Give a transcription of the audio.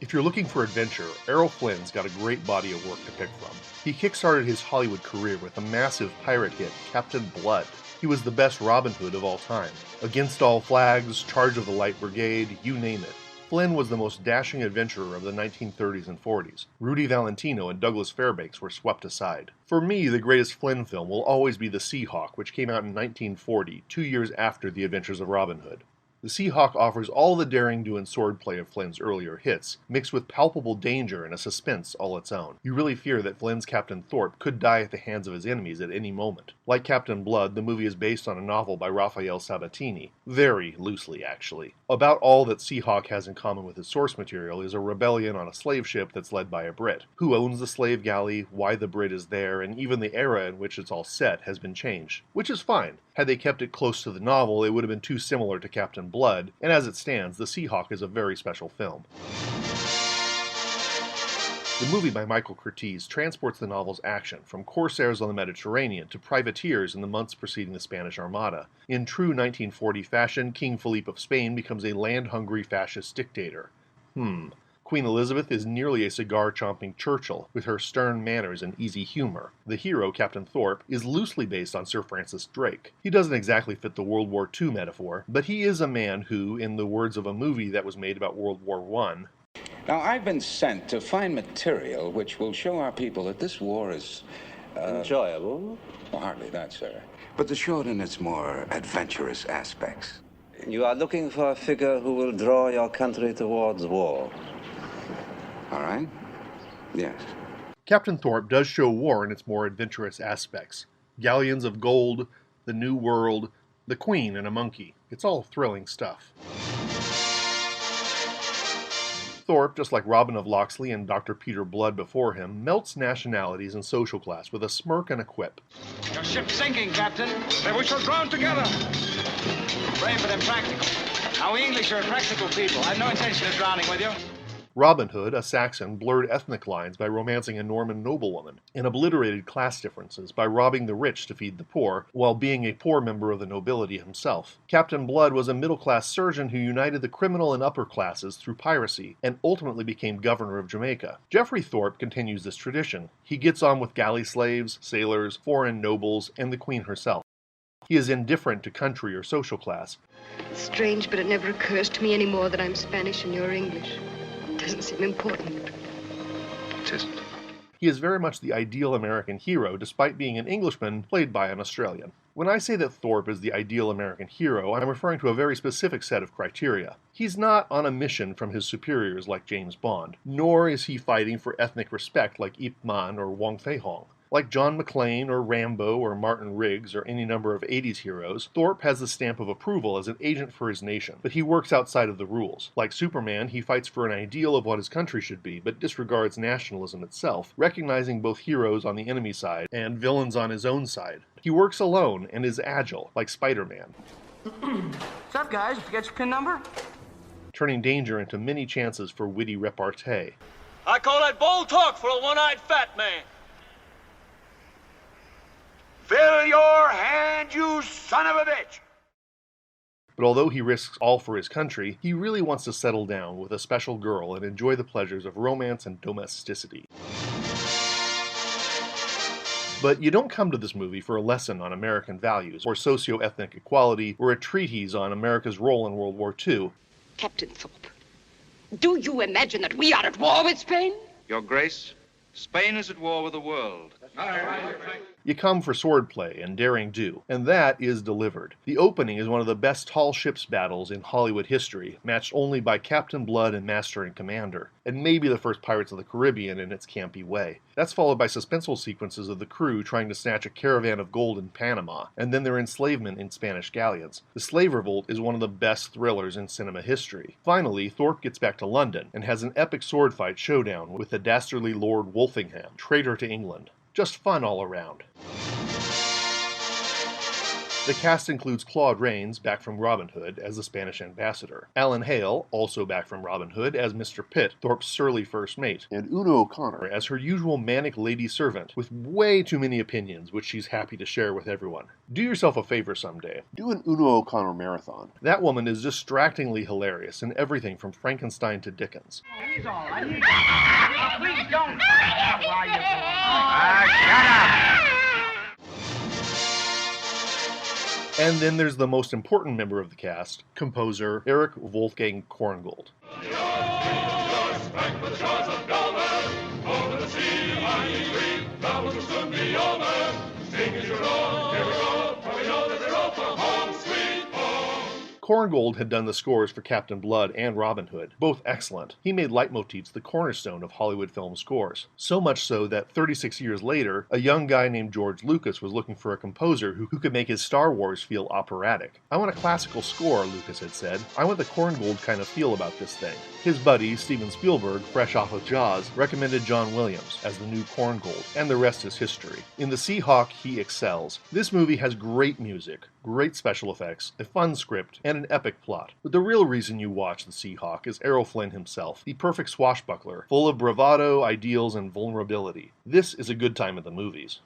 If you're looking for adventure, Errol Flynn's got a great body of work to pick from. He kickstarted his Hollywood career with a massive pirate hit, Captain Blood. He was the best Robin Hood of all time. Against All Flags, Charge of the Light Brigade, you name it. Flynn was the most dashing adventurer of the 1930s and 40s. Rudy Valentino and Douglas Fairbanks were swept aside. For me, the greatest Flynn film will always be The Seahawk, which came out in 1940, 2 years after The Adventures of Robin Hood. The Seahawk offers all the daring-do and swordplay of Flynn's earlier hits, mixed with palpable danger and a suspense all its own. You really fear that Flynn's Captain Thorpe could die at the hands of his enemies at any moment. Like Captain Blood, the movie is based on a novel by Raphael Sabatini. Very loosely, actually. About all that Seahawk has in common with his source material is a rebellion on a slave ship that's led by a Brit. Who owns the slave galley, why the Brit is there, and even the era in which it's all set has been changed. Which is fine. Had they kept it close to the novel, it would have been too similar to Captain Blood, and as it stands, The Seahawk is a very special film. The movie by Michael Curtiz transports the novel's action from corsairs on the Mediterranean to privateers in the months preceding the Spanish Armada. In true 1940 fashion, King Philippe of Spain becomes a land-hungry fascist dictator. Queen Elizabeth is nearly a cigar-chomping Churchill, with her stern manners and easy humor. The hero, Captain Thorpe, is loosely based on Sir Francis Drake. He doesn't exactly fit the World War II metaphor, but he is a man who, in the words of a movie that was made about World War I, Now, I've been sent to find material which will show our people that this war is, enjoyable. well, hardly that, sir, but to show it in its more adventurous aspects. You are looking for a figure who will draw your country towards war. All right? Yes. Captain Thorpe does show war in its more adventurous aspects. Galleons of gold, the New World, the Queen and a monkey. It's all thrilling stuff. Thorpe, just like Robin of Locksley and Dr. Peter Blood before him, melts nationalities and social class with a smirk and a quip. Your ship's sinking, Captain. Then we shall drown together. Brave but impractical. Now, we English are practical people. I've no intention of drowning with you. Robin Hood, a Saxon, blurred ethnic lines by romancing a Norman noblewoman, and obliterated class differences by robbing the rich to feed the poor, while being a poor member of the nobility himself. Captain Blood was a middle-class surgeon who united the criminal and upper classes through piracy, and ultimately became governor of Jamaica. Geoffrey Thorpe continues this tradition. He gets on with galley slaves, sailors, foreign nobles, and the Queen herself. He is indifferent to country or social class. It's strange, but it never occurs to me anymore that I'm Spanish and you're English. It doesn't seem important. It isn't. He is very much the ideal American hero, despite being an Englishman played by an Australian. When I say that Thorpe is the ideal American hero, I'm referring to a very specific set of criteria. He's not on a mission from his superiors like James Bond, nor is he fighting for ethnic respect like Ip Man or Wong Fei Hong. Like John McClane or Rambo or Martin Riggs or any number of 80s heroes, Thorpe has the stamp of approval as an agent for his nation, but he works outside of the rules. Like Superman, he fights for an ideal of what his country should be, but disregards nationalism itself, recognizing both heroes on the enemy side and villains on his own side. He works alone and is agile, like Spider-Man, What's up, guys? Did you get your PIN number? turning danger into many chances for witty repartee. I call that bold talk for a one-eyed fat man. Fill your hand, you son of a bitch! But although he risks all for his country, he really wants to settle down with a special girl and enjoy the pleasures of romance and domesticity. But you don't come to this movie for a lesson on American values, or socio-ethnic equality, or a treatise on America's role in World War II. Captain Thorpe, do you imagine that we are at war with Spain? Your Grace, Spain is at war with the world. You come for swordplay and daring do, and that is delivered. The opening is one of the best tall ships battles in Hollywood history, matched only by Captain Blood and Master and Commander, and maybe the first Pirates of the Caribbean in its campy way. That's followed by suspenseful sequences of the crew trying to snatch a caravan of gold in Panama, and then their enslavement in Spanish galleons. The slave revolt is one of the best thrillers in cinema history. Finally, Thorpe gets back to London and has an epic sword fight showdown with the dastardly Lord Wolfingham, traitor to England. Just fun all around. The cast includes Claude Rains, back from Robin Hood, as the Spanish ambassador, Alan Hale, also back from Robin Hood, as Mr. Pitt, Thorpe's surly first mate, and Una O'Connor as her usual manic lady servant, with way too many opinions, which she's happy to share with everyone. Do yourself a favor someday. Do an Una O'Connor marathon. That woman is distractingly hilarious in everything from Frankenstein to Dickens. He's all right. Please don't. Shut up. And then there's the most important member of the cast, composer Erich Wolfgang Korngold. Korngold had done the scores for Captain Blood and Robin Hood, both excellent. He made leitmotifs the cornerstone of Hollywood film scores. So much so that 36 years later, a young guy named George Lucas was looking for a composer who could make his Star Wars feel operatic. "I want a classical score," Lucas had said. "I want the Korngold kind of feel about this thing." His buddy, Steven Spielberg, fresh off of Jaws, recommended John Williams as the new Korngold, and the rest is history. In The Seahawk, he excels. This movie has great music, great special effects, a fun script, and an epic plot. But the real reason you watch The Seahawk is Errol Flynn himself, the perfect swashbuckler, full of bravado, ideals, and vulnerability. This is a good time at the movies.